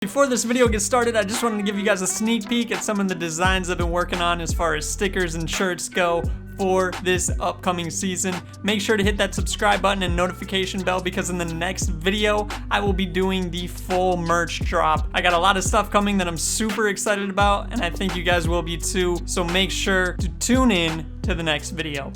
Before this video gets started, I just wanted to give you guys a sneak peek at some of the designs I've been working on as far as stickers and shirts go for this upcoming season. Make sure to hit that subscribe button and notification bell because in the next video, I will be doing the full merch drop. I got a lot of stuff coming that I'm super excited about, and I think you guys will be too, so make sure to tune in to the next video.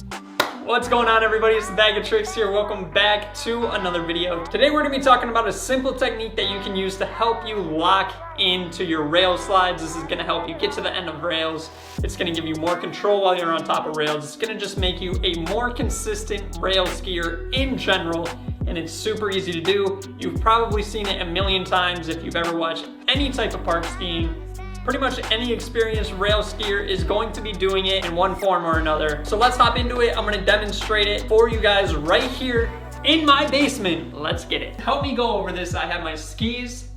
What's going on, everybody? It's the Bag of Tricks here. Welcome back to another video. Today we're gonna be talking about a simple technique that you can use to help you lock into your rail slides. This is gonna help you get to the end of rails. It's gonna give you more control while you're on top of rails. It's gonna just make you a more consistent rail skier in general, and it's super easy to do. You've probably seen it a million times if you've ever watched any type of park skiing. Pretty much any experienced rail skier is going to be doing it in one form or another. So let's hop into it. I'm gonna demonstrate it for you guys right here in my basement. Let's get it. Help me go over this. I have my skis,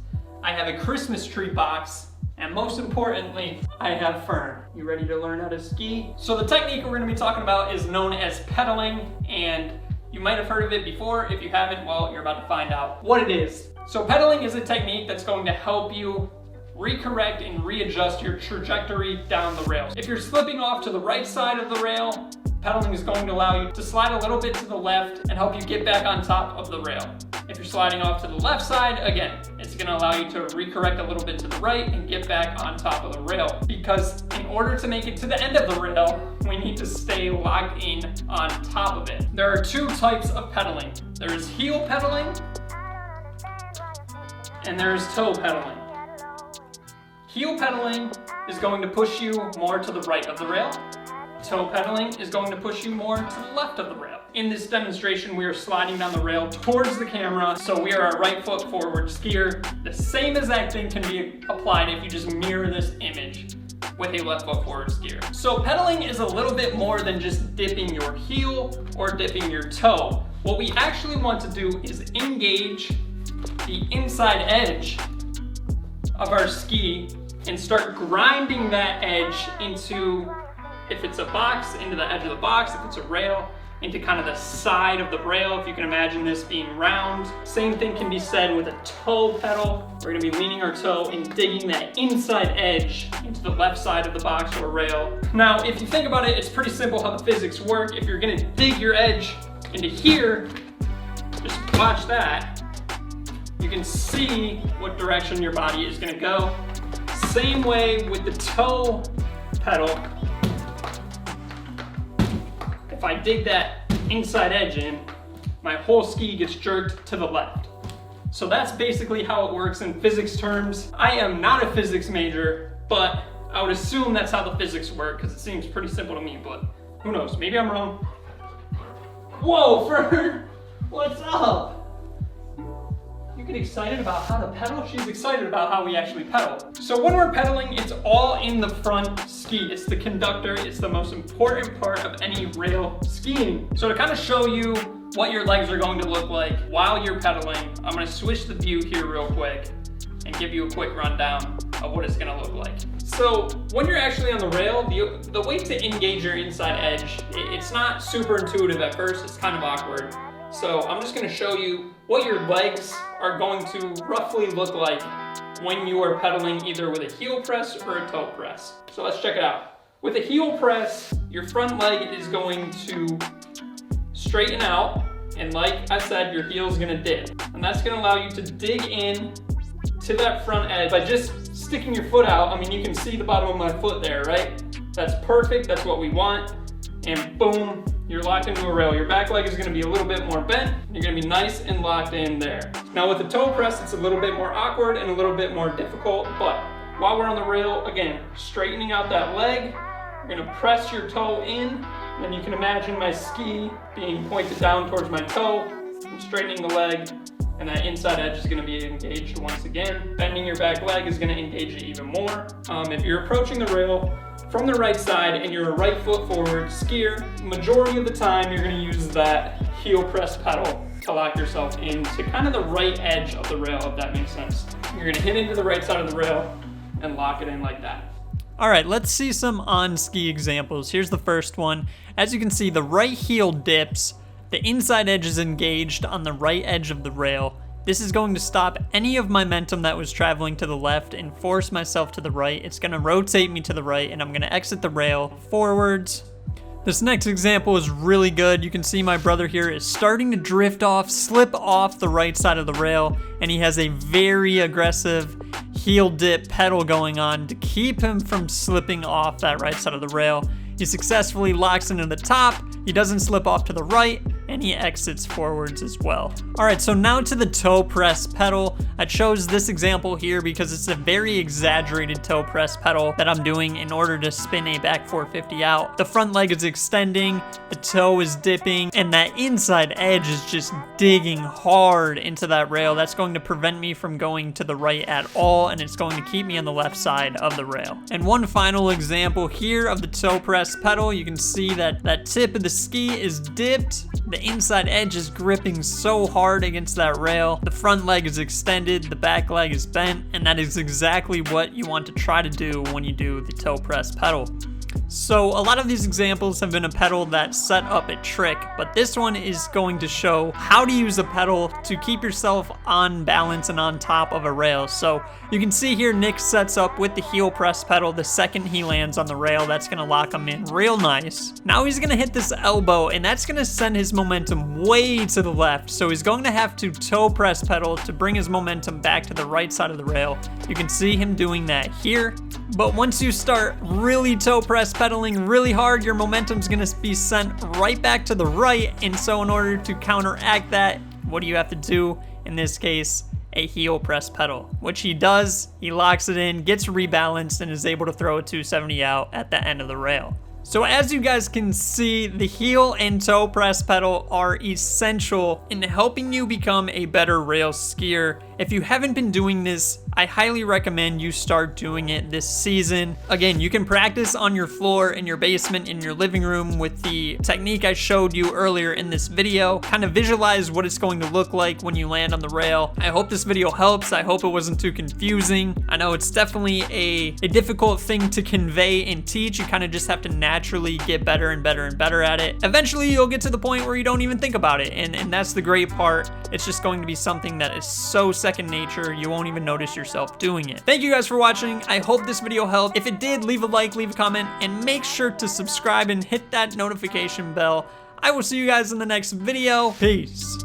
I have a Christmas tree box, and most importantly, I have Fern. You ready to learn how to ski? So the technique we're gonna be talking about is known as pedaling, and you might have heard of it before. If you haven't, well, you're about to find out what it is. So pedaling is a technique that's going to help you recorrect and readjust your trajectory down the rails. If you're slipping off to the right side of the rail, pedaling is going to allow you to slide a little bit to the left and help you get back on top of the rail. If you're sliding off to the left side, again, it's gonna allow you to recorrect a little bit to the right and get back on top of the rail. Because in order to make it to the end of the rail, we need to stay locked in on top of it. There are two types of pedaling. There's heel pedaling and there's toe pedaling. Heel pedaling is going to push you more to the right of the rail. Toe pedaling is going to push you more to the left of the rail. In this demonstration, we are sliding down the rail towards the camera, so we are a right foot forward skier. The same exact thing can be applied if you just mirror this image with a left foot forward skier. So pedaling is a little bit more than just dipping your heel or dipping your toe. What we actually want to do is engage the inside edge of our ski and start grinding that edge into, if it's a box, into the edge of the box, if it's a rail, into kind of the side of the rail, if you can imagine this being round. Same thing can be said with a toe pedal. We're gonna be leaning our toe and digging that inside edge into the left side of the box or rail. Now, if you think about it, it's pretty simple how the physics work. If you're gonna dig your edge into here, just watch that. You can see what direction your body is gonna go. Same way with the toe pedal. If I dig that inside edge in, my whole ski gets jerked to the left. So that's basically how it works in physics terms. I am not a physics major, but I would assume that's how the physics work because it seems pretty simple to me, but who knows, maybe I'm wrong. Whoa, Fern, what's up? Get excited about how to pedal? She's excited about how we actually pedal. So when we're pedaling, it's all in the front ski. It's the conductor. It's the most important part of any rail skiing. So to kind of show you what your legs are going to look like while you're pedaling, I'm gonna switch the view here real quick and give you a quick rundown of what it's gonna look like. So when you're actually on the rail, the way to engage your inside edge, it's not super intuitive at first. It's kind of awkward. So I'm just gonna show you what your legs are going to roughly look like when you are pedaling either with a heel press or a toe press. So let's check it out. With a heel press, your front leg is going to straighten out, and like I said, your heel is gonna dip. And that's gonna allow you to dig in to that front edge by just sticking your foot out. I mean, you can see the bottom of my foot there, right? That's perfect, that's what we want. And boom, you're locked into a rail. Your back leg is gonna be a little bit more bent. You're gonna be nice and locked in there. Now with the toe press, it's a little bit more awkward and a little bit more difficult, but while we're on the rail, again, straightening out that leg, you're gonna press your toe in, and then you can imagine my ski being pointed down towards my toe. I'm straightening the leg, and that inside edge is gonna be engaged once again. Bending your back leg is gonna engage it even more. If you're approaching the rail from the right side and you're a right foot forward skier, majority of the time you're gonna use that heel press pedal to lock yourself into kind of the right edge of the rail, if that makes sense. You're gonna hit into the right side of the rail and lock it in like that. All right, let's see some on-ski examples. Here's the first one. As you can see, the right heel dips, the inside edge is engaged on the right edge of the rail, This is going to stop any of momentum that was traveling to the left and force myself to the right. It's gonna rotate me to the right, and I'm gonna exit the rail forwards. This next example is really good. You can see my brother here is starting to drift off, slip off the right side of the rail, and he has a very aggressive heel dip pedal going on to keep him from slipping off that right side of the rail. He successfully locks into the top, he doesn't slip off to the right, and he exits forwards as well. All right, so now to the toe press pedal. I chose this example here because it's a very exaggerated toe press pedal that I'm doing in order to spin a back 450 out. The front leg is extending, the toe is dipping, and that inside edge is just digging hard into that rail. That's going to prevent me from going to the right at all, and it's going to keep me on the left side of the rail. And one final example here of the toe press pedal. You can see that that tip of the ski is dipped. The inside edge is gripping so hard against that rail. The front leg is extended, the back leg is bent, and that is exactly what you want to try to do when you do the toe press pedal. So a lot of these examples have been a pedal that set up a trick, but this one is going to show how to use a pedal to keep yourself on balance and on top of a rail. So you can see here Nick sets up with the heel press pedal. The second he lands on the rail, that's gonna lock him in real nice. Now he's gonna hit this elbow, and that's gonna send his momentum way to the left. So he's going to have to toe press pedal to bring his momentum back to the right side of the rail. You can see him doing that here. But once you start really toe press pedaling really hard, your momentum's gonna be sent right back to the right. And so in order to counteract that, what do you have to do? In this case, a heel press pedal, which he does. He locks it in, gets rebalanced, and is able to throw a 270 out at the end of the rail. So as you guys can see, the heel and toe press pedal are essential in helping you become a better rail skier. If you haven't been doing this, I highly recommend you start doing it this season. Again, you can practice on your floor, in your basement, in your living room with the technique I showed you earlier in this video. Kind of visualize what it's going to look like when you land on the rail. I hope this video helps. I hope it wasn't too confusing. I know it's definitely a difficult thing to convey and teach. You kind of just have to naturally get better and better and better at it. Eventually, you'll get to the point where you don't even think about it, and that's the great part. It's just going to be something that is so second nature, you won't even notice yourself doing it. Thank you guys for watching. I hope this video helped. If it did, leave a like, leave a comment, and make sure to subscribe and hit that notification bell. I will see you guys in the next video. Peace.